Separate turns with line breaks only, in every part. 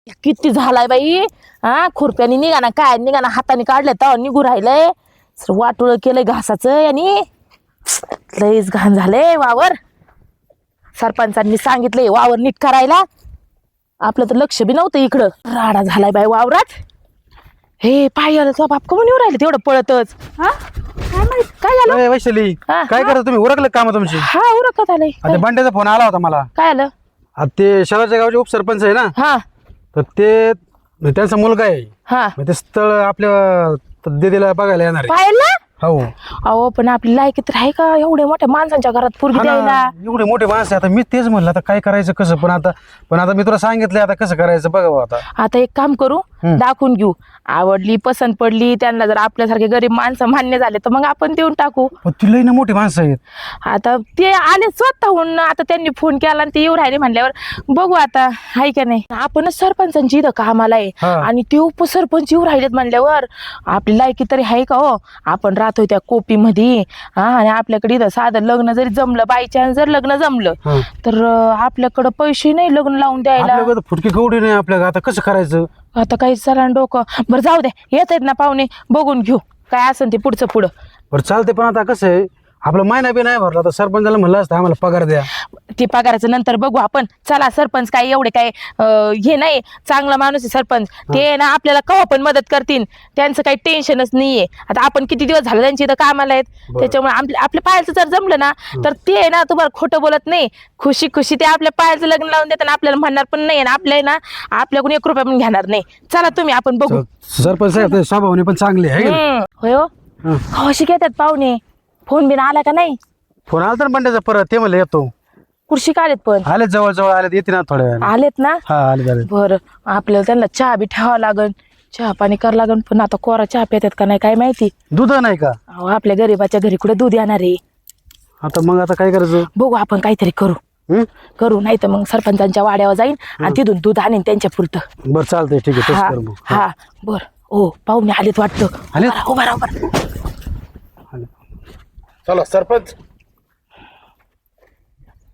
किती झालाय बाई. हा खुरप्यानी निघा ना काय निघा ना हाताने काढले तर निघू राहिलंय. वाटोळ केलंय घासाचं आणि लईच घाण झालंय वावर. सरपंचांनी सांगितलंय वावर नीट करायला. आपलं तर लक्ष बी नव्हतं इकडं. राडा झालाय बाई वावरात. हे पायाला तो बाप कमून येऊ राहिले तेवढं पळतच. हा काय माहित काय झालं.
अरे वैशाली
हा,
काय
हा.
करता तुम्ही उरकले काम तुमची?
हा उरकत आलंय.
आता बंड्याचा फोन आला होता मला.
काय आलं.
आता ते शहराच्या गावचे उपसरपंच आहे ना,
हा
तर ते त्यांचा मुलगा आहे.
हा
मग ते स्थळ आपल्या दिदीला बघायला येणार आहे.
पाहिलं.
हो
अहो पण आपली लायकी तर आहे का एवढ्या मोठ्या माणसांच्या घरात पोरगी
हा ना,
द्यायला.
एवढे मोठे माणसं आहे. आता मी तेच म्हणलं आता काय करायचं कसं. पण आता मी तुला सांगितलंय आता कसं करायचं बघा बुवा आता.
आता एक काम करू दाखवून घेऊ. आवडली पसंत पडली त्यांना जर आपल्यासारखे गरीब माणसं मान्य झाले तर मग आपण देऊन टाकू.
पण ती लई ना मोठी माणसं आहेत.
आता ते आले स्वतःहून. आता त्यांनी फोन केला आणि ते येऊ राहिले म्हणल्यावर बघू आता हाय का नाही. आपणच सरपंचांची इथं कामाला आहे
हा.
आणि ते उपसरपंच येऊ राहिलेत म्हणल्यावर आपली लायकी तरी आहे का हो. आपण राहतोय त्या कोपीमध्ये. हा आणि आपल्याकडे इथं साधं लग्न जरी जमलं बायच्या जर लग्न जमलं
हा.
तर आपल्याकडं पैसे नाही लग्न लावून द्यायला.
आपल्याकडे फुटकी कवडी नाही आपल्याला. आता कसं करायचं.
आता काही चला डोकं बरं जाऊ दे. येत आहेत ना पाहुणे बघून घेऊ काय असेल ते पुढचं पुढं.
बरं चालते पण आता कसं आहे आपला महिना बी नाही भरला तर सरपंचाला म्हणलं असतं आम्हाला पगार द्या.
ते पगाराचं नंतर बघू आपण. चला सरपंच काय एवढे काय हे नाही चांगला माणूस आहे सरपंच. ते ना आपल्याला केव्हा पण मदत करतील. त्यांचं काही टेन्शनच नाहीये. आता आपण किती दिवस झाले त्यांची इथं कामाला आहेत. त्याच्यामुळे आपल्या पायाचं जर जमलं ना तर ते ना तुम्हाला खोटं बोलत नाही. खुशी खुशी ते आपल्या पायाचं लग्न लावून देतात. आपल्याला म्हणणार पण नाही आणि आपल्या ना आपल्याकडून 1 रुपया पण घेणार नाही. चला तुम्ही आपण बघू.
सरपंच साहेब स्वभावाने पण चांगले आहे.
होय हो. कशी घेतात पाहुणे. फोन बिन आला का नाही.
फोन आला तर बंड्याचा परत ते म्हणलं येतो.
खुर्शी आलेत पण
आले जवळ जवळ आले येते ना थोड्या वेळाने.
आलेत ना.
हा आले झाले.
बरं आपल्याला त्यांना चहा बी ठेवावं लागन. चहा पाणी करावं लागन. पण आता कोरा चहा पितात का नाही काय माहिती.
दूध नाही का.
अहो, आपल्या गरीबाच्या घरी कुठे दूध येणार आहे.
आता मग आता काय करायचं.
बघू आपण काहीतरी करू नाही तर मग सरपंचांच्या वाड्यावर जाईन आणि तिथून दूध आणीन त्यांच्या पुरतं.
बरं चालतंय ठीक आहे
हा
तसं कर मग.
हा बर. ओ पाहुणे आलेत वाटतं.
आलेत?
उभा राहा, उभा राहा.
चला सरपंच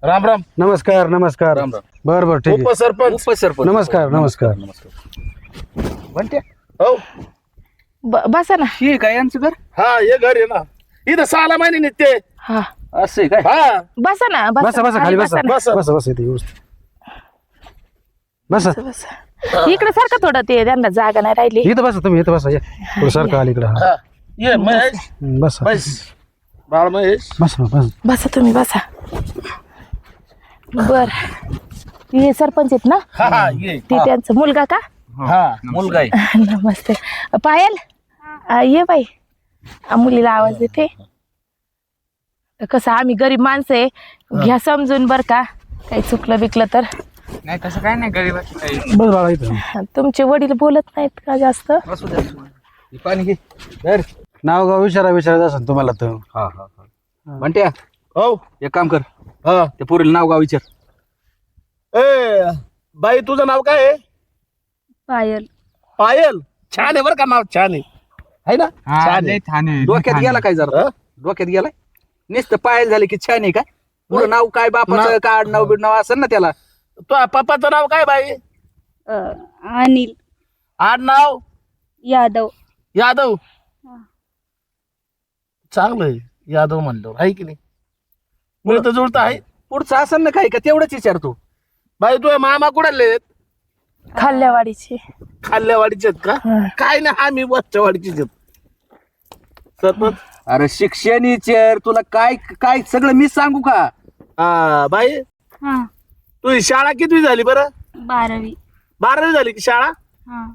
राम राम.
नमस्कार नमस्कार.
राम राम.
बरं बरं ठीक आहे.
उपसरपंच
नमस्कार नमस्कार.
म्हणते हो.
बसा ना.
ही काय यांचं घर
हा ये घर आहे ना इथं 6 महिने निघते.
हा
असं काय
हा
बसा ना.
बसा बसा खाली बसा
ना.
बसा.
बसा बसा इथे व्यवस्थित बसा.
बसा. इकडे सारखं थोडं ते त्यांना जागा नाही राहिली.
इथं बसा तुम्ही इथं बसा या थोडं सारखं आली इकडं. हा.
हा ये महेश
बसा
बस बाळ महेश.
बसा बसा.
बसा तुम्ही बसा. बर हे सरपंच आहेत ना.
हा हा ये
ते त्यांचा मुलगा का.
हा
मुलगा आहे
नमस्ते पायल. ये बाई मुलीला आवाज देते. कसं आम्ही गरीब माणसं आहे घ्या समजून बर का. काही चुकलं बिकलं तर.
नाही तसं काय नाही गरीबाची काही.
बस बाळा इथं.
तुमचे वडील बोलत नाहीत का जास्त.
असू द्या हे पाणी घे धर.
नाव गाव विचारायचं असेल तुम्हाला तर.
हा हा हा म्हणते
हो
एक काम कर
हा.
ते पोरीला नाव गाव विचार.
ए बाई तुझं नाव काय आहे.
पायल.
पायल. छान आहे बरं का नाव छान आहे ना. छान आहे.
डोक्यात गेला काय जरा
हा?
डोक्यात गेलाय नुसतं पायल झाले की छान आहे का. पुढं नाव काय बापाचं काढ नाव बिड नाव असेल ना त्याला.
तो पप्पाचं नाव काय बाई.
अनिल
आडनाव
यादव.
यादव. चांगलं आहे यादव म्हणलं आहे की नाही. मिळतं जुळतं आहे.
पुढचं असेल ना काय का तेवढंच विचारतो.
बाई तुझे मामा कुडाले
खाल्ल्यावाडीची.
खाल्ल्यावाडीचे आहेत का. काय नाही आम्ही वरच्या वाडीचेच आहेत. सरपंच
अरे शिक्षण विचार तुला काय काय सगळं मी सांगू का.
बाई
हा
तुझी शाळा कितवी झाली बरं.
12वी.
12वी झाली की शाळा.
हा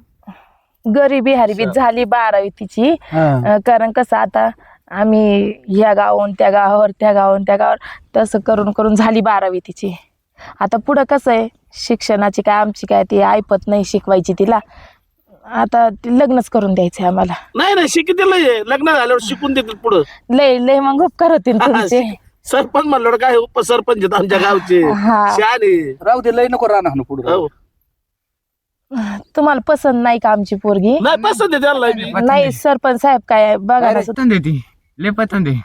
गरीबी हरिबीत झाली 12वी तिची.
हा.
कारण कसं आता आम्ही ह्या गावाहून त्या गावावर त्या गावाहून त्या गावावर तसं करून करून झाली 12वी तिची. आता पुढं कसं आहे शिक्षणाची काय आमची काय ती ऐपत नाही शिकवायची तिला. आता ते लग्नच करून द्यायचंय आम्हाला.
नाही नाही शिकित लय लग्न झाल्यावर शिकून देतील पुढं.
लय लय मग उपकार होतील तुमचे.
सरपंच म्हणलं काय उपसरपंच आहेत आमच्या गावचे.
हा.
शहाणे.
राहू दे लय नको राहणार पुढं.
हो.
तुम्हाला पसंत नाही का आमची पोरगी.
नाही पसंत आहे त्याला बी.
नाही सरपंच साहेब काय बघा ना.
पसंत आहे ती लय पसंत आहे.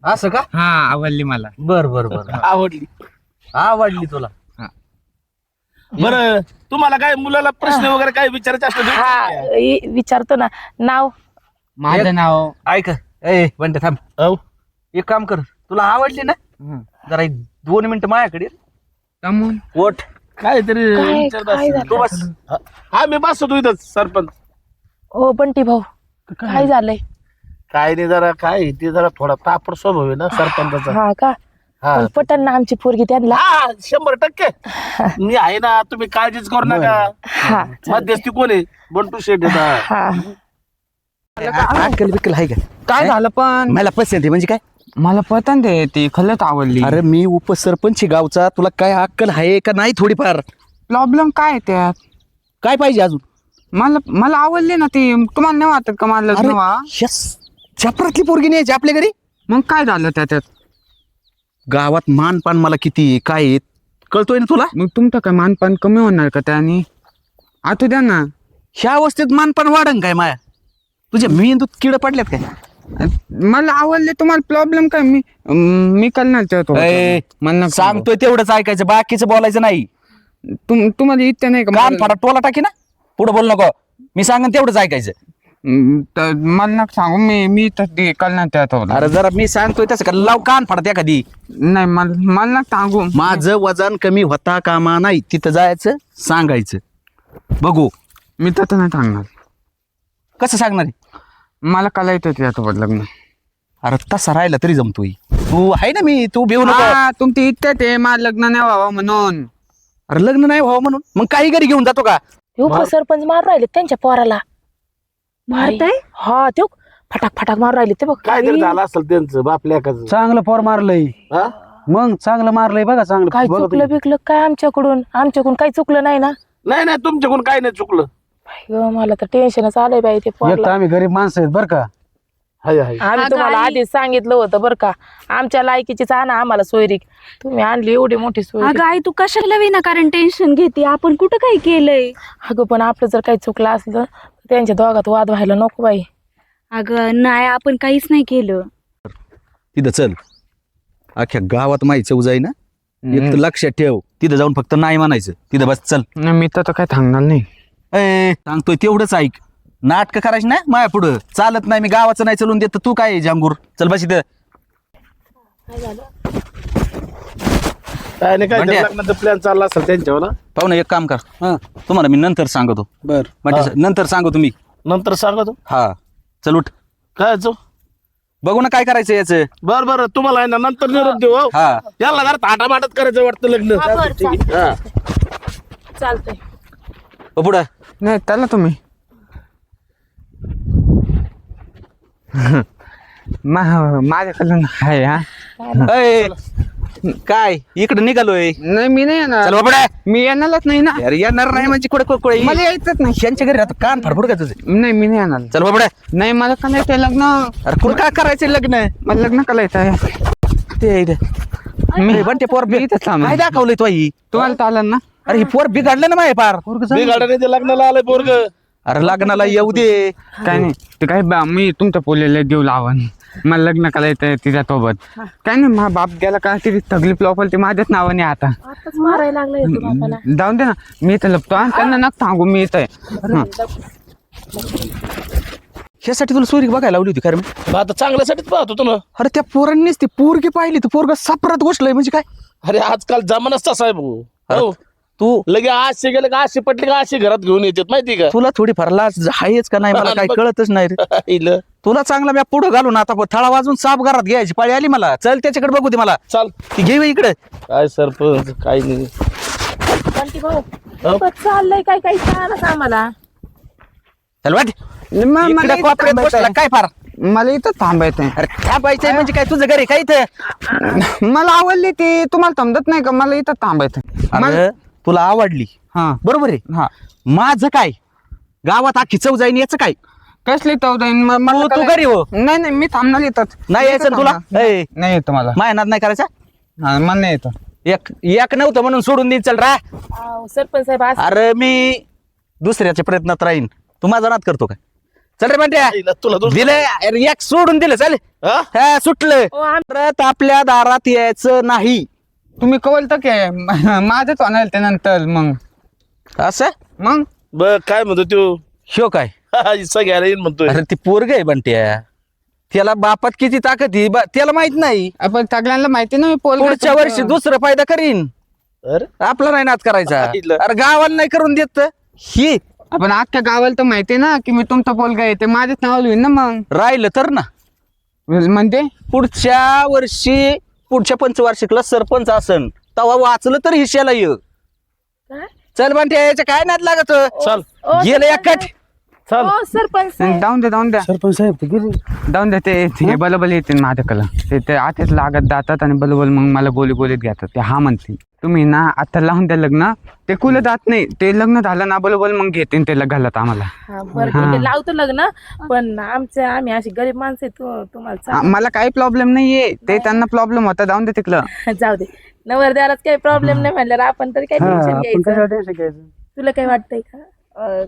असं का.
हा आवडली मला.
बर बर बर
आवडली.
आवडली तुला.
बरं तुम्हाला काय मुलाला प्रश्न वगैरे काय विचारायचे असले तर
हा
विचारा की.
विचारतो ना. नाव
माझं नाव
ऐक ए बंट थांब
हो.
एक काम कर तुला आवडली ना जरा 2 मिनिटं माझ्याकडे ये.
तमून
ओठ
काहीतरी
काय
विचारत
काय
असेल.
झालं?
तू बस
हा मी बसतो इथंच सरपंच.
हो बंटी भाऊ काय झालंय?
काय नाही जरा काय ते जरा थोडा तापड स्वभाव आहे ना सरपंचाचा.
हा का?
हा
पण पटन ना आमची पोरगी त्यांना.
हा 100% मी आहे ना तुम्ही काळजीच करू नका.
हा
मध्यस्थी कोण आहे बंटू शेठ आहे.
हा
अक्कल बिक्कल आहे का
काय झालं पण
मला पसंत आहे म्हणजे काय
मला पतंत आहे ती खलत आवडली.
अरे मी उपसरपंच गावचा तुला काय अक्कल आहे का नाही थोडीफार
प्रॉब्लेम काय आहे त्यात?
काय पाहिजे अजून
मला आवडली ना ती. तुम्हाला नाही वाटत का मला लग्न व्हा?
छपरातली पोरगी न्यायची आपल्या घरी
मग काय झालं त्याच्यात?
गावात मानपान मला किती आहे, काय आहे, कळतोय ना तुला
मग तुमचं काय मानपान कमी होणार का त्याने? आतू द्या ना.
ह्या अवस्थेत मानपान वाढन काय माया तुझ्या मेंदूत किड पडल्यात काय
मला आवडले तुम्हाला प्रॉब्लेम काय? मी करणार त्यात.
ए,
मला
सांगतोय तेवढंच ऐकायचं बाकीचं बोलायचं नाही
तुम्हाला इच्छा नाही का?
कान फाडा टोला टाकी ना पुढे बोल नको मी सांगन तेवढंच ऐकायचं
मला नका सांगू. मी तर ते करणार त्यात.
अरे जरा मी सांगतोय तसं का लाव कान फाडत एखादी
नाही मला नका सांगू.
माझं वजन कमी होता कामा नाही तिथं जायचं सांगायचं बघू
मी तर नाही सांगणार.
कसं सांगणार आहे?
मला कलायचं त्याच्यासोबत लग्न.
अरे तसा राहिला तरी जमतोय तू आहे ना मी तू भिवू नको
हा, तुमची इच्छा आहे मला लग्न नाही व्हावं म्हणून.
अरे लग्न नाही व्हावं म्हणून मग काही घरी घेऊन जातो का
ते उपसरपंच मारू राहिले त्यांच्या पोराला.
मारताय?
हा ते फटाक फटाक मारू राहिले ते बघ.
काहीतरी झालं असेल त्यांचं बापल्याकाचं.
चांगलं पोर मारलंय
हा?
मग चांगलं मारलंय बघा चांगलं
काय
बघा
चुकलं बिकलं काय आमच्याकडून काही चुकलं नाही ना?
नाही नाही तुमच्याकडून काही नाही चुकलं.
अय्यो, मला तर टेन्शनच आलंय बाई ते
तुम्ही. एक तर
पोराला.
आम्ही गरीब माणसं आहेत बरं का.
हाय हाय
आम्ही
अगं
तुम्हाला
आई.
आधीच सांगितलं होतं बरं का आमच्या लायकीचीच आणा आम्हाला सोयरीक. तुम्ही आणली एवढी मोठी सोयरीक.
अगं आई तू कशाला विनाकारण टेन्शन घेते? आपण कुठं काही केलंय?
अगं पण आपलं जर काही चुकलं असलं तर त्यांच्या दोघात वाद व्हायला नको बाई.
अगं नाही आपण काहीच नाही केलं.
तिथं चल अख्ख्या गावात माहिती चव जाई ना एक तर लक्षात ठेव तिथं जाऊन फक्त नाही म्हणायचं तिथं बस चल
नाही मी तर काय सांगणार नाही.
ए सांगतोय तेवढंच ऐक नाटकं करायची ना माया पुढं चालत नाही मी गावाचं नाही चलून देत तू काय जांगूर चल बस इथं
काय नाही काय
भांड्या.
लग्नाचा प्लॅन चालला असेल त्यांच्यावर.
पाहुणा एक काम कर तुम्हाला मी नंतर सांगतो
बर
म्हणजे नंतर सांगू तुम्ही
नंतर सांगा तू
हा चल उठ
काय
बघू ना काय करायचं याचं
बर बर तुम्हाला आहे ना नंतर निरोप देऊ हो.
हा
याला जरा थाटामाटात करायचं वाटतं लग्न.
हा, बरं,
ठीक आहे. हा.
चालतंय.
पुढं
नाही त्याला तुम्ही माझ्याकडून आहे. हा
ए, काय इकडे निघालोय
नाही मी नाही येणार.
चल बाबड्या
मी येणारच नाही ना.
अरे येणार नाही म्हणजे कुठे
मला यायचंच नाही.
यांच्या घरी राहतो कान फाडफड का तुझं
नाही मी नाही येणार.
चल बाबड्या
नाही मला करायचंय लग्न.
अरे कुठं काय करायचं लग्न
मला लग्न करायचंय.
ते इथे.
मी
पण ते पोर
मी इथंच थांबेन.
काय दाखवलंय तो ही
तुम्हाला चालेल ना?
अरे ही पोर बिघडलं ना माय पार
बिघाडाने ते लग्नाला आलंय पोरग.
अरे लग्नाला येऊ दे
काय नाही ते काय मी तुमच्या पोलेला देऊ लावण. मला लग्न करायचंय तिच्यासोबत. काय नाही माझा बाप गेला का ती सगळी प्रॉपर्टी ती माझ्याच नावाने आता.
आताच मारायला लागलाय तू बापाला.
जाऊन दे ना मी इथं लपतो. हा, त्यांना नका सांगू मी इथं आहे. हा.
ह्यासाठी तुला सोयरी बघायला लावली होती खरं मी
मग आता चांगल्यासाठीच पाहतो तुला.
अरे त्या पोरांनीच ती पोरगी पाहिली तू पोरग सापरात गोष्टलंय म्हणजे काय
अरे आजकाल जमानाच तसा आहे भाऊ. हो
तू
लगे आशे गेले का आशे पटले का आशे घरात घेऊन येतात माहिती का.
तुला थोडी फार लाज आहेच का नाही मला काय कळतच नाही रे
इलं.
तुला चांगला मी पुढे घालून आता थळा वाजून साप घरात घ्यायची पाळी आली मला चल त्याच्याकडे बघू दे मला
चाल
ती घे इकडे
काय सरपंच काय नाही.
बंटी भाऊ उगाच चाललंय काय काही कळालंच आम्हाला.
चल वाट
मला
इकडे
इथं
कोपऱ्यात बसला
थांबायचंय.
काय फार
मला इथं थांबायचंय.
अरे थांबायचंय म्हणजे काय तुझं घरी काय इथं
मला आवडली ती तुम्हाला समजत नाही का? मला इथं थांबायचंय.
अरे तुला आवडली
हा
बरोबर आहे
हा
माझं काय गावात आखी चव जाईन याचं काय
कसली तो जाईन
तू घरी हो
नाही नाही मी थांबणार इथंच.
नाही यायचं ना तुला ए,
नाही येतो मला.
मायनात नाही करायचा
हा मला नाही येतो.
एक नव्हतं म्हणून सोडून देईल चल रा
अहो, सरपंच साहेब असं
अरे मी दुसऱ्याच्या प्रयत्नात राहीन तू माझा नाद करतो काय चल रे म्हणते
इलं, तुला दोन
दिलं एक सोडून दिलं चल
हा?
हा, सुटलं
हो, आम-
परत आपल्या दारात यायचं नाही
तुम्ही कवल तर काय माझंच होणार ते नंतर मग.
असं
मग
बर काय म्हणतो तो
ह्यो काय
हिस्सा घ्यायला येईन म्हणतोय.
अरे ती पोरग आहे बंट्या, त्याला बापात किती ताकद ही त्याला माहित नाही.
आपण सगळ्यांना माहिती ना मी
पुढच्या वर्षी दुसरं फायदा करीन,
अरे
आपला नाही नाच करायचा.
आईला.
अरे गावाला नाही करून देत ही
आपण अख्ख्या गावाला तर माहिती ना की मी तुमचा पोलगा आहे, ते माझ्याच नावाला होईल ना मग.
राहिलं तर ना
म्हणते
पुढच्या वर्षी पुढच्या पंचवार्षिकला सरपंच असन तेव्हा वाचलं तर हिश्याला ये.
काय?
चल बंट्या याच्या काय नाद लागत,
चल
ओ,
गेलं
सरपंच
एकट.
चल
ओ सरपंच साहेब.
जाऊन द्या
सरपंच साहेब ते गेले.
जाऊन द्या. ते बलबल येते माझ्याकडं, ते आतेच लागत जातात आणि बलबल मग मला बोलीत घेतात. ते हा म्हणते तुम्ही ना आता लावून द्या लग्न, ते कुलं जात नाही, ते लग्न झालं ना बलबल मग घेते ते घालत आम्हाला.
हा, बरं ठीक आहे, लावतो लग्न. पण आम्ही अशी गरीब माणसं आहे, तुम्हाला
मला काही प्रॉब्लेम नाहीये, ते त्यांना प्रॉब्लेम होता. जाऊन दे तिकडं.
जाऊ दे. नवरदेवालाच काही प्रॉब्लेम नाही म्हणल्यावर आपण तरी काय
हा,
टेन्शन
आपण
घ्यायचं.
कशाला tension घ्यायचं?
तुला काय वाटतंय का?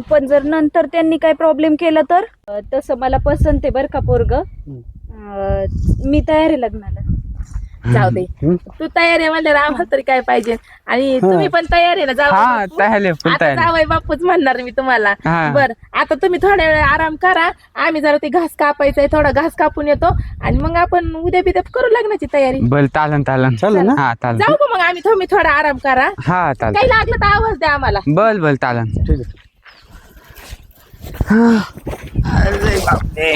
पण जर नंतर त्यांनी काय प्रॉब्लेम केला तर तसं मला पसंत आहे बरं का पोरग. मी तयार आहे लग्नाला.
जाऊ दे, तू तयार आहे म्हणल्यावर आम्हाला तरी काय पाहिजे. आणि तुम्ही पण तयार आहे ना?
हा
जाऊ
तयार आहे, फुल तयार आहे.
जावई बापूच म्हणणार मी तुम्हाला.
हा.
बर, आता तुम्ही थोड्या वेळ आराम करा. आम्ही जरा ते घास कापायचंय, थोडा घास कापून येतो आणि मग आपण उद्या बिद्या करू लग्नाची तयारी.
बल चालन
चालेल ना?
हा चालन.
जाऊ का मग? तुम्ही थोडा आराम करा.
हा चालन.
काही लागलं तर आवाज द्या आम्हाला.
बल चालन.
ठीक आहे.
अरे बापरे.